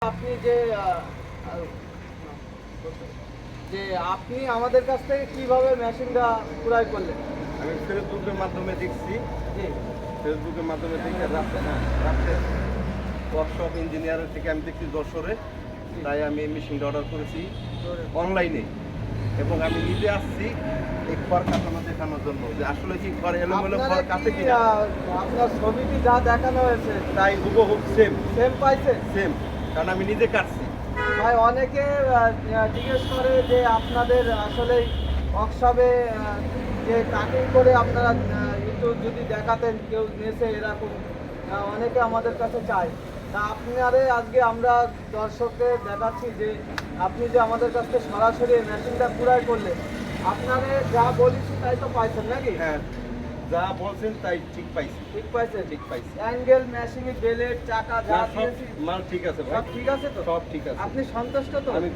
আপনি যে আপনি আমাদের কাছ থেকে কিভাবে মেশিনটা ক্রয় করলেন? আমি ফেসবুকের মাধ্যমে দেখছি, জি ফেসবুকের মাধ্যমে দেখে রাত্রে ওয়ার্কশপ ইঞ্জিনিয়ারের থেকে আমি দেখছি যশোরে, তাই আমি এই মেশিনটা অর্ডার করেছি অনলাইনে। এবং আমি নিজে আসছি এই খড় কাটানো দেখানোর জন্য যে আসলে কি খড় এলোমেলো খড় কাটে কি না। আপনার ছবিটি যা দেখানো হয়েছে তাই হুবহুব সেম সেম পাইছেন? সেম, কারণ আমি নিজে কাটছি। ভাই অনেকে জিজ্ঞেস করে যে আপনাদের আসলে ওয়ার্কশপে যে কাটিং করে আপনারা একটু যদি দেখাতেন, কেউ নেছে এরকম অনেকে আমাদের কাছে চায়। তা আপনারে আজকে আমরা দর্শকদের দেখাচ্ছি যে আপনি যে আমাদের কাছ থেকে সরাসরি মেশিনটা ক্রয় করলেন, আপনারে যা বলেছি তাই তো পাইছেন নাকি? হ্যাঁ, যা বলছেন তাই ঠিক পাইছি। ঠিক পাইছেন? ঠিক পাইছি। অ্যাঙ্গেল, মেশিং, বেলেট, চাকা যা সব দিয়েছি মাল ঠিক আছে ভাই, সব ঠিক আছে তো? সব ঠিক আছে। আপনি সন্তুষ্ট তো? আমি